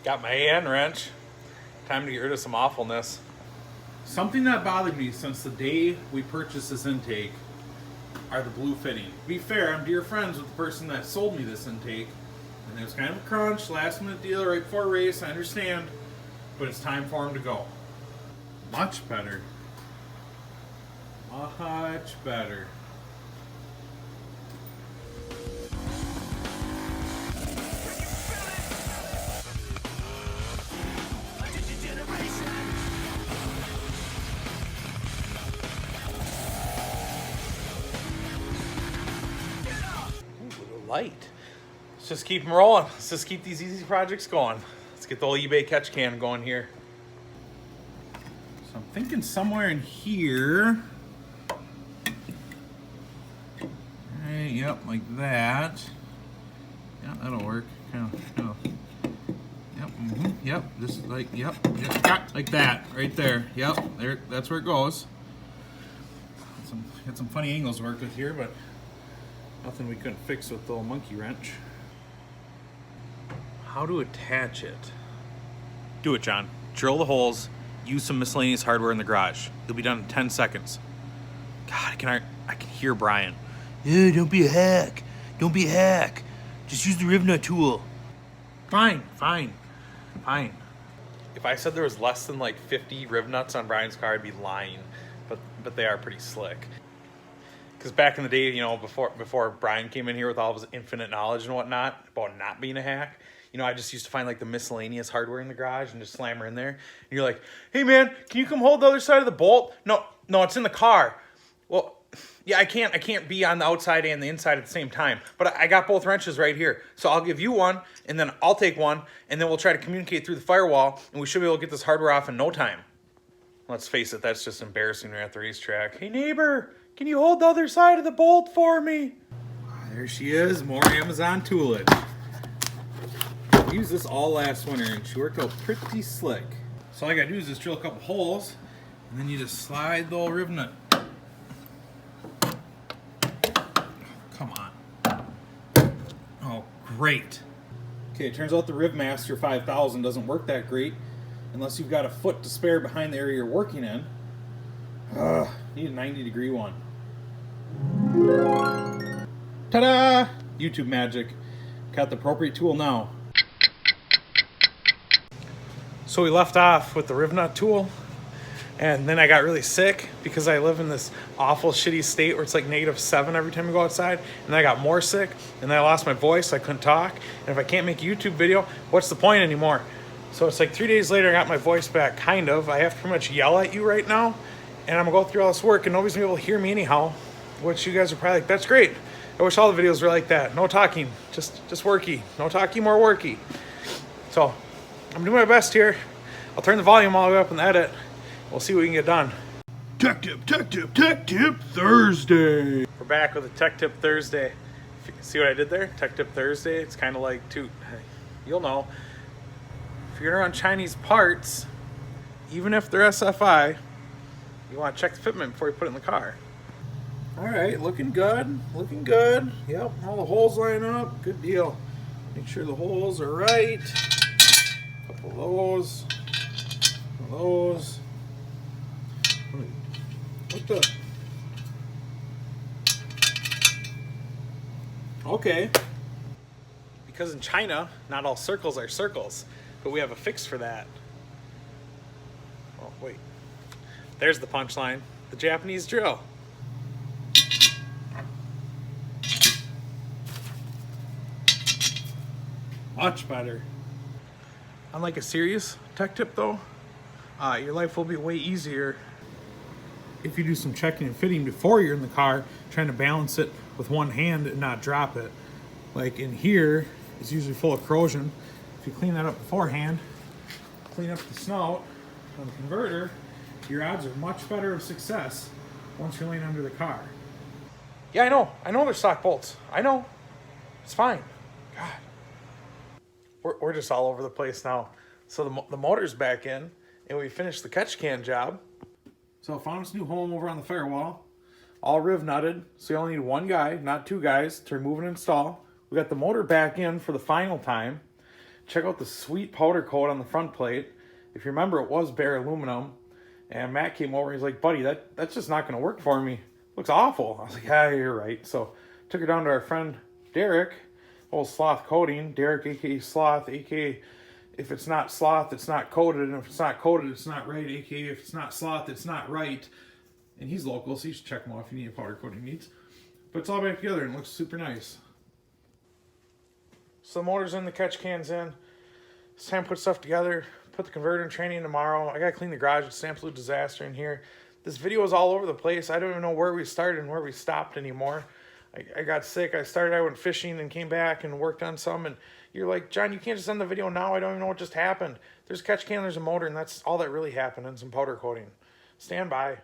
Got my hand wrench. Time to get rid of some awfulness. Something that bothered me since the day we purchased this intake are the blue fitting. To be fair, I'm dear friends with the person that sold me this intake, and it was kind of a crunch, last minute deal right before a race, I understand, but it's time for him to go. Much better. Much better. Light. Let's just keep them rolling. Let's just keep these easy projects going. Let's get the old eBay catch can going here. So I'm thinking somewhere in here. Right, yep, like that. Yeah, that'll work. Kind of. Yep, yep. Just like, yep, like that, right there. Yep, there. That's where it goes. Got some funny angles to work with here, but nothing we couldn't fix with the old monkey wrench. How to attach it? Do it, John. Drill the holes. Use some miscellaneous hardware in the garage. You'll be done in 10 seconds. God, I can hear Brian. Yeah, don't be a hack. Don't be a hack. Just use the rivnut tool. Fine. If I said there was less than like 50 rivnuts on Brian's car, I'd be lying. But they are pretty slick. Because back in the day, you know, before Brian came in here with all of his infinite knowledge and whatnot about not being a hack, you know, I just used to find like the miscellaneous hardware in the garage and just slam her in there. And you're like, hey man, can you come hold the other side of the bolt? No, it's in the car. Well, yeah, I can't be on the outside and the inside at the same time. But I got both wrenches right here. So I'll give you one, and then I'll take one, and then we'll try to communicate through the firewall, and we should be able to get this hardware off in no time. Let's face it, that's just embarrassing right at the racetrack. Hey neighbor, can you hold the other side of the bolt for me? There she is, more Amazon toolage. I used this all last winter and she worked out pretty slick. So all I gotta do is just drill a couple holes and then you just slide the old rivnut. Come on. Oh, great. Okay, it turns out the Rivmaster 5000 doesn't work that great unless you've got a foot to spare behind the area you're working in. Need a 90-degree one. Ta-da! YouTube magic. Got the appropriate tool now. So we left off with the rivnut tool, and then I got really sick because I live in this awful shitty state where it's like -7 every time we go outside, and then I got more sick, and then I lost my voice, I couldn't talk, and if I can't make a YouTube video, what's the point anymore? So it's like 3 days later I got my voice back, kind of. I have to pretty much yell at you right now, and I'm gonna go through all this work and nobody's gonna be able to hear me anyhow, which you guys are probably like, that's great. I wish all the videos were like that. No talking, just worky. No talking, more worky. So I'm doing my best here. I'll turn the volume all the way up in the edit. We'll see what we can get done. Tech tip Thursday. We're back with a Tech Tip Thursday. See what I did there? Tech Tip Thursday. It's kind of like you'll know. If you're gonna run Chinese parts, even if they're SFI, you want to check the fitment before you put it in the car. All right, looking good. Yep, all the holes line up. Good deal. Make sure the holes are right. A couple of those. What the? Okay. Because in China, not all circles are circles, but we have a fix for that. Oh, wait. There's the punchline. The Japanese drill. Much better. Unlike a serious tech tip though, your life will be way easier if you do some checking and fitting before you're in the car, trying to balance it with one hand and not drop it. Like in here, it's usually full of corrosion. If you clean that up beforehand, clean up the snout on the converter, your odds are much better of success once you're laying under the car. Yeah, I know they're stock bolts. I know. It's fine. God. We're just all over the place now. So the motor's back in, and we finished the catch can job. So I found this new home over on the firewall, all rivnutted. So you only need one guy, not two guys, to remove and install. We got the motor back in for the final time. check out the sweet powder coat on the front plate. If you remember, it was bare aluminum. And Matt came over, he's like, buddy, that's just not going to work for me. Looks awful. I was like, yeah, you're right. So took her down to our friend Derek, old Sloth Coating. Derek, aka Sloth, aka if it's not Sloth, it's not coated. And if it's not coated, it's not right. Aka if it's not Sloth, it's not right. And he's local, so you should check him out if you need a powder coating needs. But it's all back together and it looks super nice. So the motor's in, the catch can's in. It's time to put stuff together. Put the converter in training tomorrow. I gotta clean the garage. It's an absolute disaster in here. This video is all over the place. I don't even know where we started and where we stopped anymore. I got sick. I went fishing and came back and worked on some. And you're like, John, you can't just end the video now. I don't even know what just happened. There's a catch can, there's a motor, and that's all that really happened, and some powder coating. Stand by.